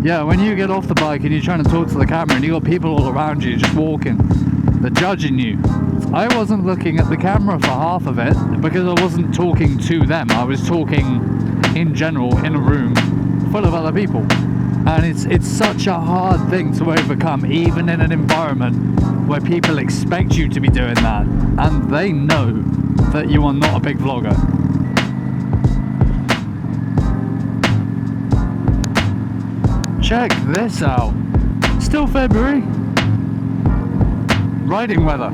Yeah, when you get off the bike and you're trying to talk to the camera and you got people all around you just walking, they're judging you. I wasn't looking at the camera for half of it because I wasn't talking to them. I was talking in general in a room full of other people. And it's such a hard thing to overcome, even in an environment where people expect you to be doing that, and they know that you are not a big vlogger. Check this out. Still February. Riding weather.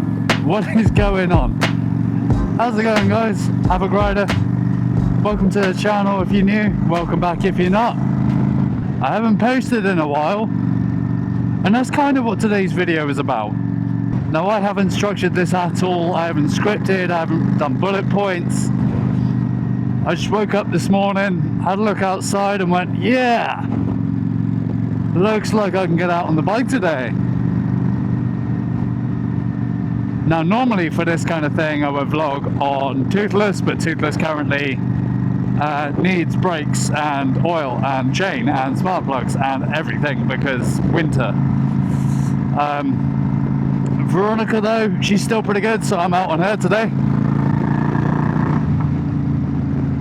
What is going on? How's it going, guys? Have a rider. Welcome to the channel if you're new. Welcome back if you're not. I haven't posted in a while, and that's kind of what today's video is about. Now, I haven't structured this at all. I haven't scripted. I haven't done bullet points. I just woke up this morning, had a look outside and went, yeah, looks like I can get out on the bike today. Now, normally for this kind of thing, I would vlog on Toothless, but Toothless currently needs brakes and oil and chain and spark plugs and everything because winter. Veronica, though, she's still pretty good, so I'm out on her today.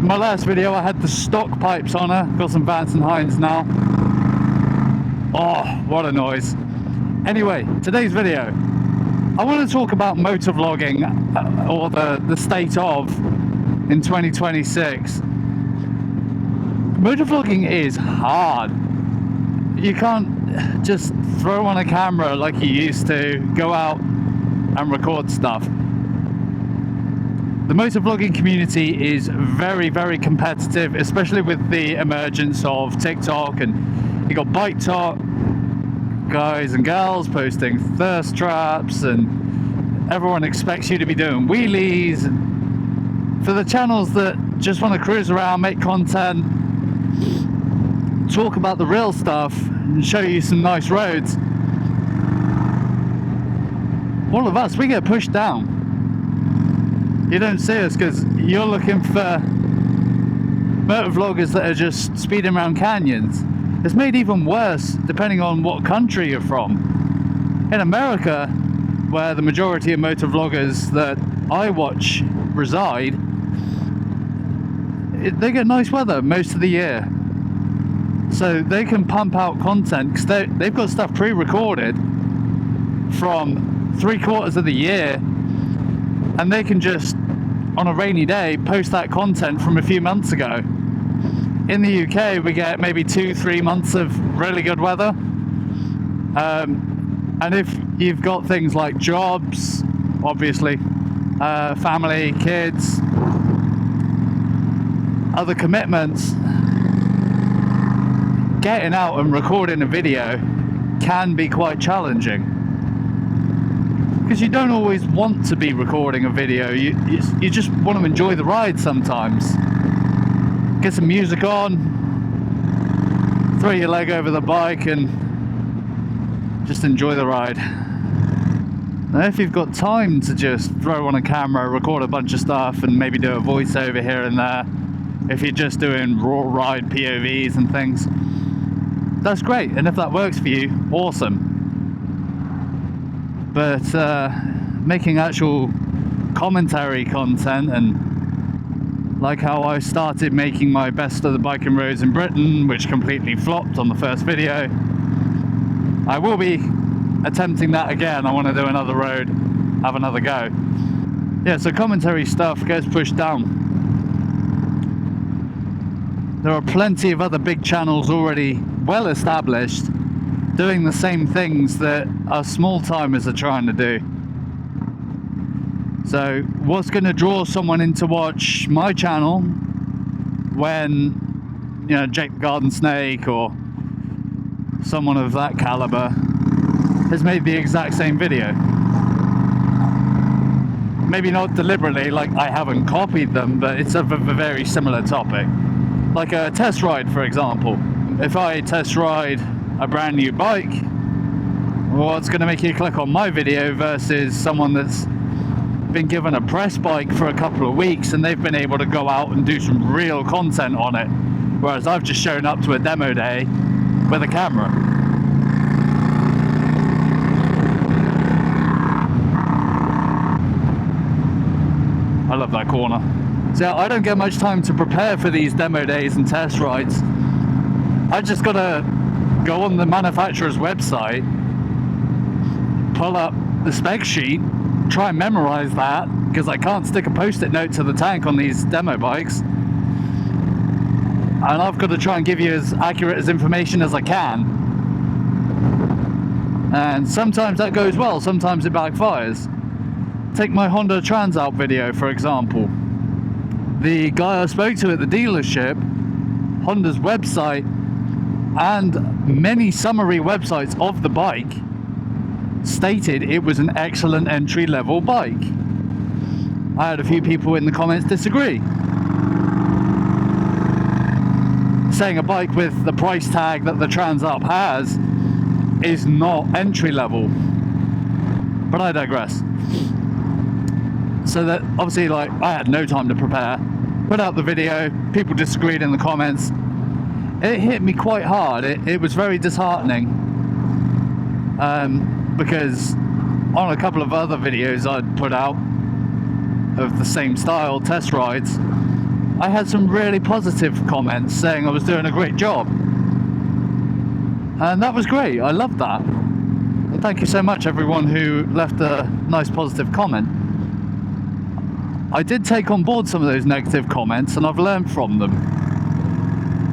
My last video, I had the stock pipes on her. Got some Vance and Hines now. Oh, what a noise. Anyway, today's video, I want to talk about motovlogging, or the state of in 2026. Motovlogging is hard. You can't just throw on a camera like you used to, go out and record stuff. The motovlogging community is very, very competitive, especially with the emergence of TikTok, and you got Bike Talk, guys and girls posting thirst traps, and everyone expects you to be doing wheelies. And for the channels that just want to cruise around, make content, talk about the real stuff and show you some nice roads, all of us, we get pushed down. You don't see us because you're looking for motovloggers that are just speeding around canyons. It's made even worse depending on what country you're from. In America, where the majority of motovloggers that I watch reside, they get nice weather most of the year. So they can pump out content because they've got stuff pre-recorded from 3/4 of the year, and they can just, on a rainy day, post that content from a few months ago. In the UK, we get maybe 2-3 months of really good weather. And if you've got things like jobs, obviously, family, kids, other commitments, getting out and recording a video can be quite challenging. Because you don't always want to be recording a video, you just want to enjoy the ride sometimes. Get some music on, throw your leg over the bike and just enjoy the ride. Now, if you've got time to just throw on a camera, record a bunch of stuff and maybe do a voiceover here and there, if you're just doing raw ride POVs and things, that's great. And if that works for you, awesome. But making actual commentary content, and like how I started making my best of the biking roads in Britain, which completely flopped on the first video, I will be attempting that again. I want to do another road, have another go. Yeah, so commentary stuff gets pushed down. There are plenty of other big channels already well established doing the same things that us small timers are trying to do. So what's going to draw someone in to watch my channel when, you know, Jake the Garden Snake or someone of that caliber has made the exact same video? Maybe not deliberately, like I haven't copied them, but it's of a very similar topic. Like a test ride, for example. If I test ride a brand new bike, what's going to make you click on my video versus someone that's been given a press bike for a couple of weeks and they've been able to go out and do some real content on it, whereas I've just shown up to a demo day with a camera. I love that corner. So I don't get much time to prepare for these demo days and test rides. I just gotta go on the manufacturer's website, pull up the spec sheet, try and memorize that, because I can't stick a post-it note to the tank on these demo bikes. And I've got to try and give you as accurate as information as I can. And sometimes that goes well, sometimes it backfires. Take my Honda Transalp video, for example. The guy I spoke to at the dealership, Honda's website, and many summary websites of the bike stated it was an excellent entry-level bike. I had a few people in the comments disagree, saying a bike with the price tag that the Transalp has is not entry-level. But I digress. So that obviously, like, I had no time to prepare, put out the video, people disagreed in the comments. It hit me quite hard. It was very disheartening, because on a couple of other videos I'd put out of the same style test rides, I had some really positive comments saying I was doing a great job, and that was great. I loved that, and thank you so much everyone who left a nice positive comment. I did take on board some of those negative comments, and I've learned from them.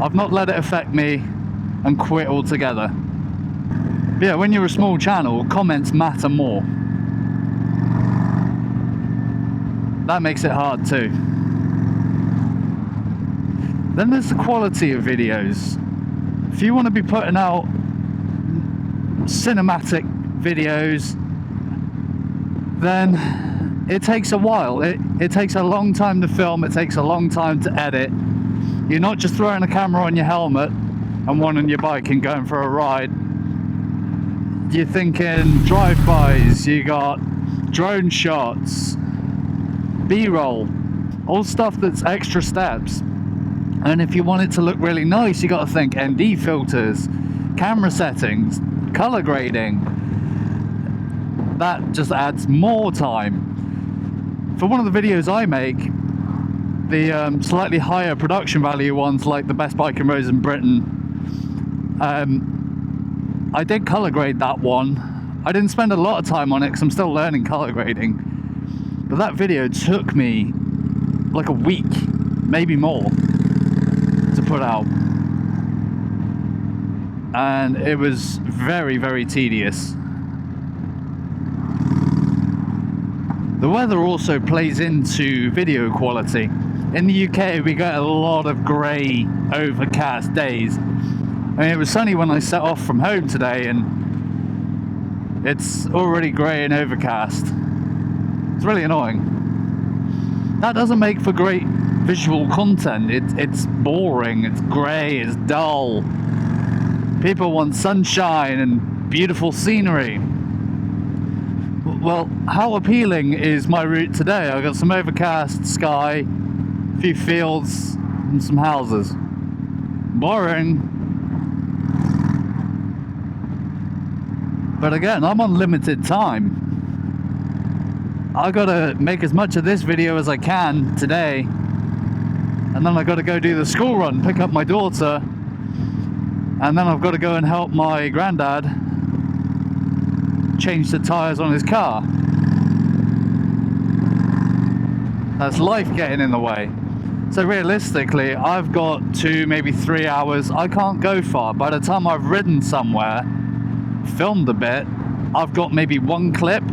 I've not let it affect me and quit altogether. But yeah, when you're a small channel, comments matter more. That makes it hard too. Then there's the quality of videos. If you want to be putting out cinematic videos, then it takes a while. It takes a long time to film, it takes a long time to edit. You're not just throwing a camera on your helmet and one on your bike and going for a ride. You're thinking drive-bys, you got drone shots, B-roll, all stuff that's extra steps. And if you want it to look really nice, you got to think ND filters, camera settings, color grading. That just adds more time. For one of the videos I make, the slightly higher production value ones, like the best bike and roads in Britain, I did color grade that one. I didn't spend a lot of time on it because I'm still learning color grading, but that video took me like a week, maybe more, to put out, and it was very, very tedious. The weather also plays into video quality. In the UK, we get a lot of grey, overcast days. I mean, it was sunny when I set off from home today, and it's already grey and overcast. It's really annoying. That doesn't make for great visual content. It's boring, it's grey, it's dull. People want sunshine and beautiful scenery. Well, how appealing is my route today? I've got some overcast sky, a few fields, and some houses. Boring. But again, I'm on limited time. I gotta make as much of this video as I can today, and then I gotta go do the school run, pick up my daughter, and then I've got to go and help my granddad change the tyres on his car. That's life getting in the way. So realistically, I've got 2, maybe 3 hours. I can't go far. By the time I've ridden somewhere, filmed a bit, I've got maybe 1 clip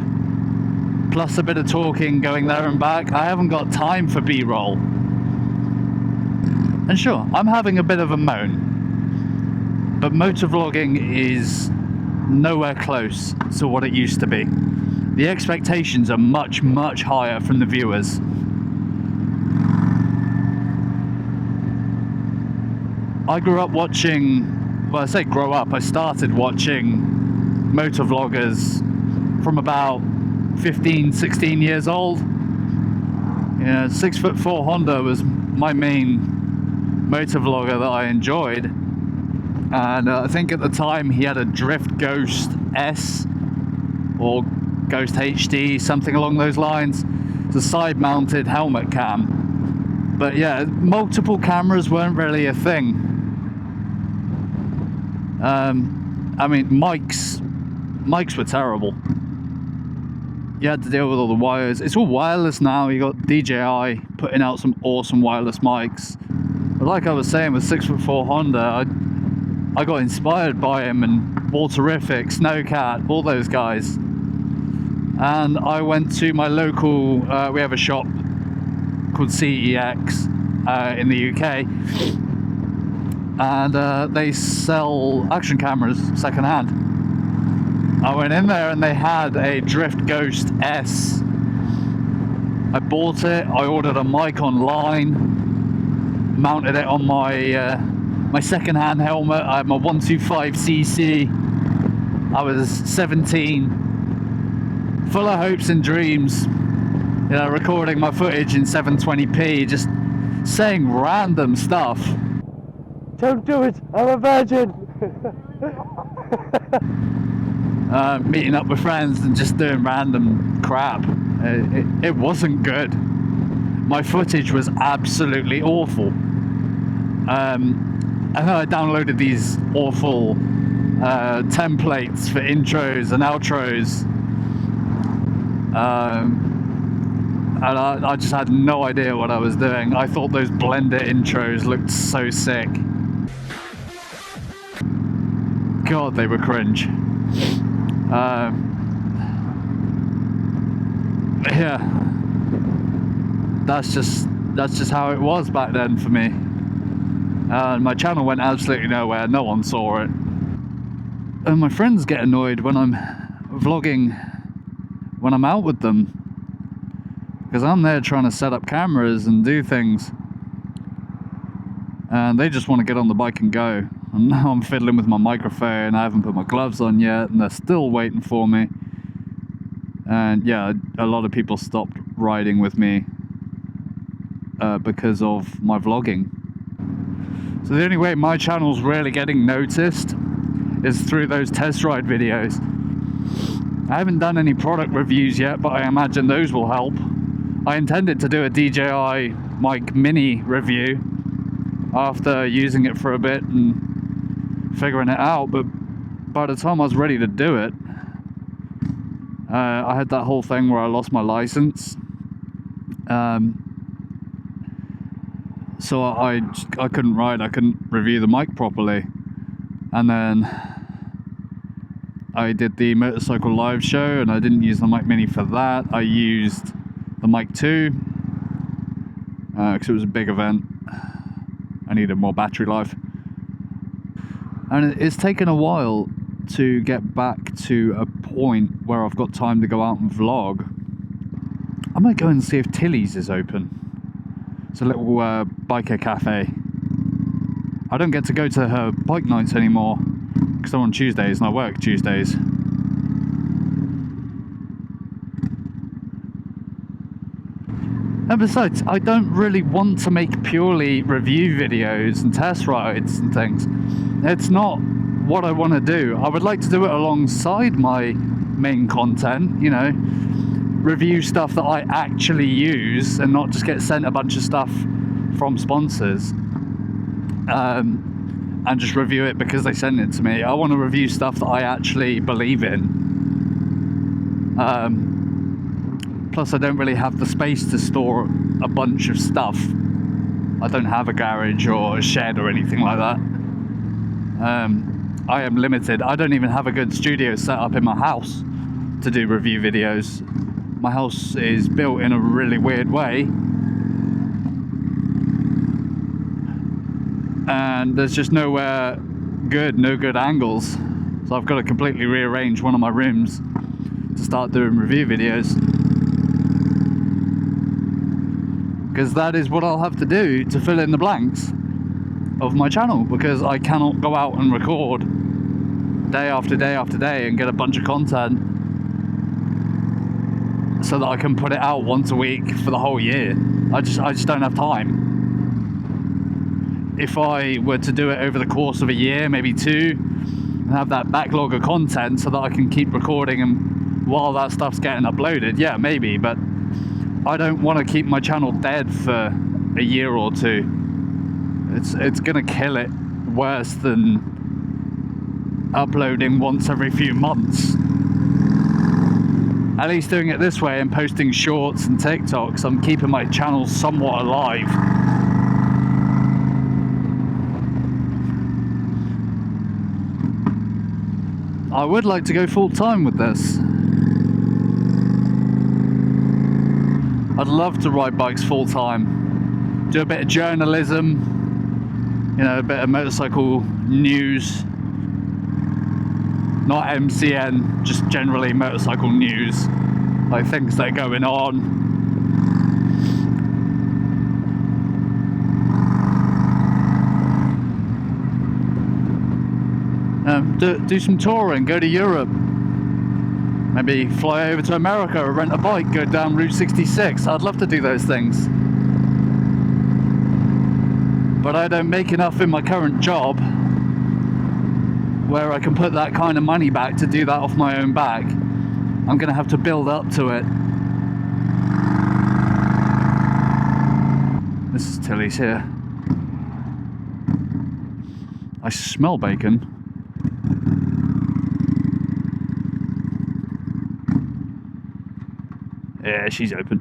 plus a bit of talking going there and back. I haven't got time for B-roll. And sure, I'm having a bit of a moan, but motovlogging is nowhere close to what it used to be. The expectations are much, much higher from the viewers. I grew up watching, well, I say grow up, I started watching motovloggers from about 15, 16 years old. You know, 6'4" Honda was my main motovlogger that I enjoyed. And I think at the time he had a Drift Ghost S or Ghost HD, something along those lines. It's a side-mounted helmet cam. But yeah, multiple cameras weren't really a thing. I mean, mics were terrible. You had to deal with all the wires. It's all wireless now. You got DJI putting out some awesome wireless mics. But like I was saying with 6'4" Honda, I got inspired by him and Waterific, Snowcat, all those guys. And I went to my local, we have a shop called CEX in the UK. And they sell action cameras second hand. I went in there and they had a Drift Ghost S. I bought it, I ordered a mic online, mounted it on my my second-hand helmet. I had my 125cc. I was 17, full of hopes and dreams, you know, recording my footage in 720p, just saying random stuff. Don't do it, I'm a virgin! Meeting up with friends and just doing random crap. It wasn't good. My footage was absolutely awful. And then I downloaded these awful templates for intros and outros. And I just had no idea what I was doing. I thought those Blender intros looked so sick. God, they were cringe. Yeah, that's just how it was back then for me. And my channel went absolutely nowhere. No one saw it. And my friends get annoyed when I'm vlogging when I'm out with them, because I'm there trying to set up cameras and do things, and they just want to get on the bike and go. And now I'm fiddling with my microphone. I haven't put my gloves on yet, and they're still waiting for me. And yeah, a lot of people stopped riding with me because of my vlogging. So the only way my channel's really getting noticed is through those test ride videos. I haven't done any product reviews yet, but I imagine those will help. I intended to do a DJI mic mini review after using it for a bit and figuring it out, but by the time I was ready to do it, I had that whole thing where I lost my license. So I couldn't ride, I couldn't review the mic properly. And then I did the motorcycle live show and I didn't use the mic mini for that. I used the mic 2 because it was a big event. I needed more battery life. And it's taken a while to get back to a point where I've got time to go out and vlog. I might go and see if Tilly's is open. It's a little biker cafe. I don't get to go to her bike nights anymore because I'm on Tuesdays and I work Tuesdays. And besides, I don't really want to make purely review videos and test rides and things. It's not what I want to do. I would like to do it alongside my main content, you know, review stuff that I actually use and not just get sent a bunch of stuff from sponsors and just review it because they send it to me. I want to review stuff that I actually believe in. Plus I don't really have the space to store a bunch of stuff. I don't have a garage or a shed or anything like that. I am limited. I don't even have a good studio set up in my house to do review videos. My house is built in a really weird way, and there's just no good angles. So I've got to completely rearrange one of my rooms to start doing review videos, because that is what I'll have to do to fill in the blanks of my channel, because I cannot go out and record day after day after day and get a bunch of content so that I can put it out once a week for the whole year. I just don't have time. if I were to do it over the course of a year, maybe 2, and have that backlog of content so that I can keep recording and while that stuff's getting uploaded, yeah, maybe, but I don't want to keep my channel dead for a year or 2. It's gonna kill it worse than uploading once every few months. At least doing it this way and posting shorts and TikToks, I'm keeping my channel somewhat alive. I would like to go full time with this. I'd love to ride bikes full time, do a bit of journalism, you know, a bit of motorcycle news, not MCN, just generally motorcycle news, like things that are going on. Do some touring, go to Europe, maybe fly over to America or rent a bike, go down Route 66. I'd love to do those things. But I don't make enough in my current job where I can put that kind of money back to do that off my own back. I'm going to have to build up to it. This is Tilly's here. I smell bacon. Yeah, she's open.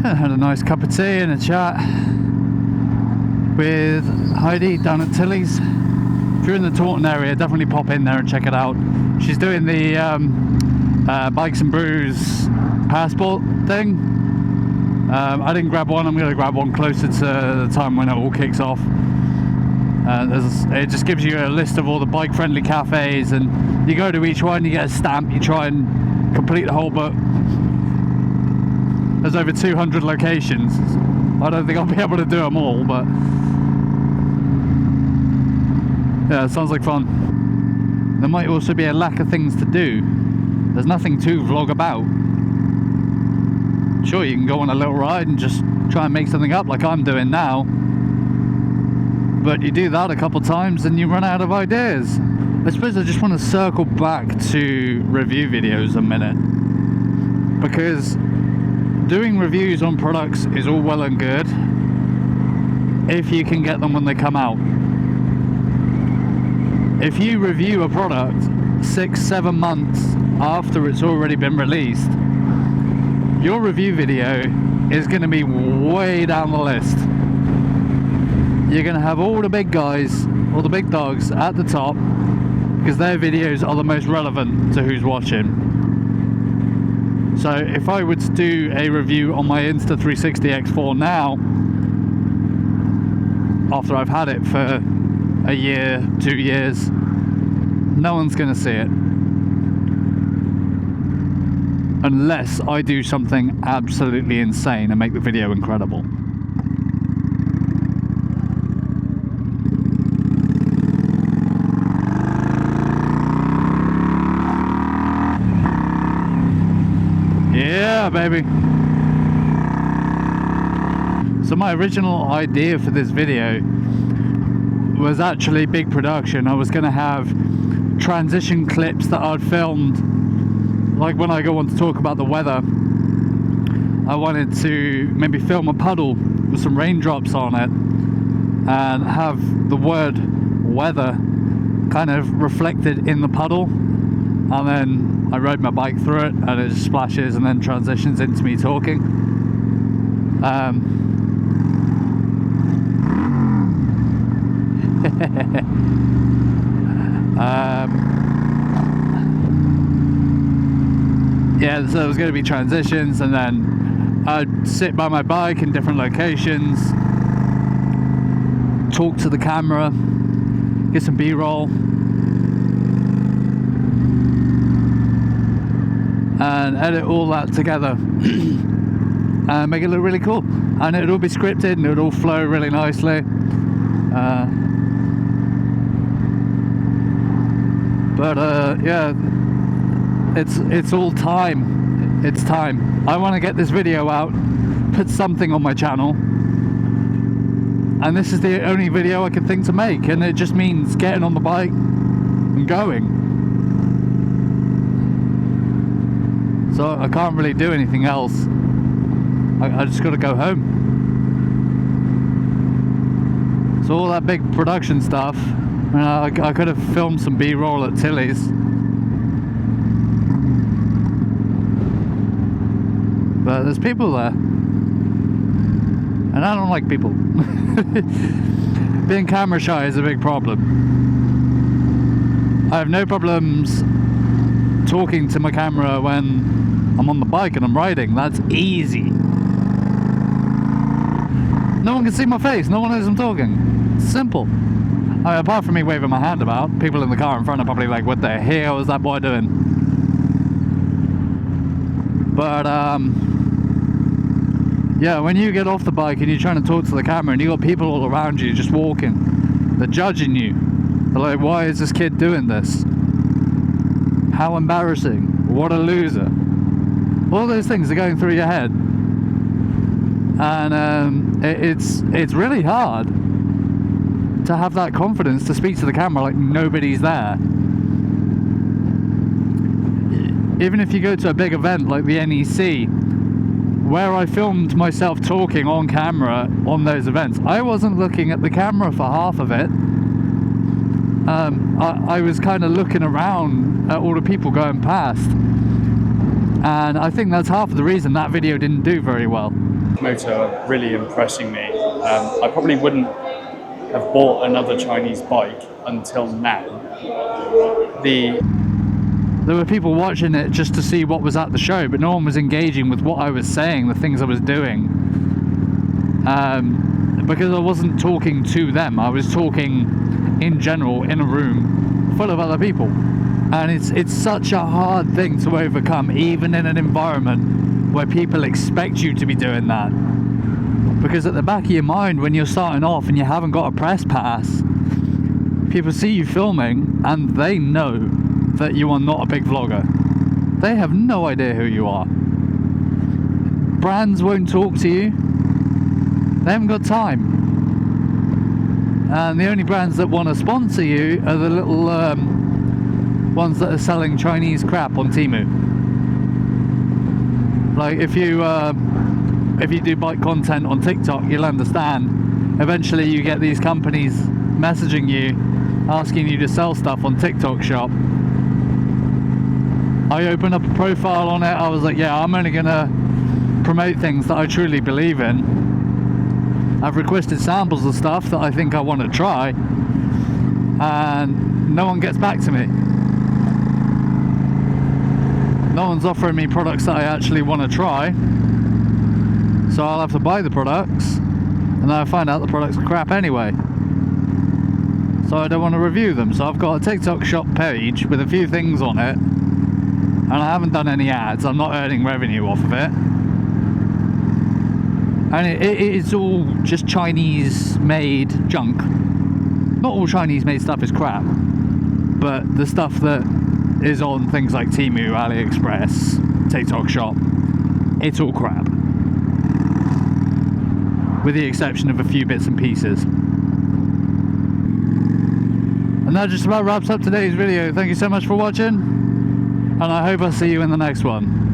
I had a nice cup of tea and a chat with Heidi down at Tilly's. If you're in the Taunton area, definitely pop in there and check it out. She's doing the Bikes and Brews passport thing. I didn't grab one. I'm going to grab one closer to the time when it all kicks off. It just gives you a list of all the bike-friendly cafes, and you go to each one, you get a stamp, you try and complete the whole book. There's over 200 locations. I don't think I'll be able to do them all, but yeah, it sounds like fun. There might also be a lack of things to do. There's nothing to vlog about. Sure, you can go on a little ride and just try and make something up like I'm doing now. But you do that a couple times and you run out of ideas. I suppose I just want to circle back to review videos a minute, because doing reviews on products is all well and good if you can get them when they come out. If you review a product 6-7 months after it's already been released, your review video is going to be way down the list. You're going to have all the big guys, all the big dogs at the top, because their videos are the most relevant to who's watching. So if I were to do a review on my Insta360 X4 now, after I've had it for a year, 2 years, no one's going to see it. Unless I do something absolutely insane and make the video incredible. Yeah, baby. So my original idea for this video was actually big production. I was going to have transition clips that I'd filmed, like when I go on to talk about the weather. I wanted to maybe film a puddle with some raindrops on it and have the word weather kind of reflected in the puddle, and then I rode my bike through it and it just splashes and then transitions into me talking. Yeah, so there's going to be transitions, and then I'd sit by my bike in different locations, talk to the camera, get some B-roll, and edit all that together and make it look really cool. And it'd all be scripted and it'd all flow really nicely. Yeah, It's all time. It's time. I want to get this video out, put something on my channel, and this is the only video I can think to make, and it just means getting on the bike and going. So I can't really do anything else. I just got to go home. So all that big production stuff, I could have filmed some B-roll at Tilly's. But there's people there. And I don't like people. Being camera shy is a big problem. I have no problems talking to my camera when I'm on the bike and I'm riding. That's easy. No one can see my face, no one knows I'm talking. It's simple. Apart from me waving my hand about, people in the car in front are probably like, what the hell is that boy doing? But yeah, when you get off the bike and you're trying to talk to the camera and you got people all around you just walking, they're judging you. They're like, why is this kid doing this? How embarrassing. What a loser. All those things are going through your head. And it's really hard to have that confidence to speak to the camera like nobody's there. Even if you go to a big event like the NEC, where I filmed myself talking on camera on those events, I wasn't looking at the camera for half of it. I was kind of looking around at all the people going past, and I think that's half of the reason that video didn't do very well. Motor really impressing me. I probably wouldn't have bought another Chinese bike until now. There were people watching it just to see what was at the show, but no one was engaging with what I was saying, the things I was doing, because I wasn't talking to them. I was talking in general in a room full of other people, and it's such a hard thing to overcome, even in an environment where people expect you to be doing that. Because at the back of your mind, when you're starting off and you haven't got a press pass, people see you filming and they know that you are not a big vlogger. They have no idea who you are. Brands won't talk to you. They haven't got time. And the only brands that want to sponsor you are the little ones that are selling Chinese crap on Temu. Like if you do bike content on TikTok, you'll understand. Eventually you get these companies messaging you, asking you to sell stuff on TikTok shop. I opened up a profile on it. I was like, yeah, I'm only gonna promote things that I truly believe in. I've requested samples of stuff that I think I want to try, and no one gets back to me. No one's offering me products that I actually want to try, so I'll have to buy the products, and then I find out the products are crap anyway. So I don't want to review them. So I've got a TikTok shop page with a few things on it, and I haven't done any ads. I'm not earning revenue off of it. And it's all just Chinese made junk. Not all Chinese made stuff is crap, but the stuff that is on things like Temu, AliExpress, TikTok shop, it's all crap. With the exception of a few bits and pieces. And that just about wraps up today's video. Thank you so much for watching, and I hope I'll see you in the next one.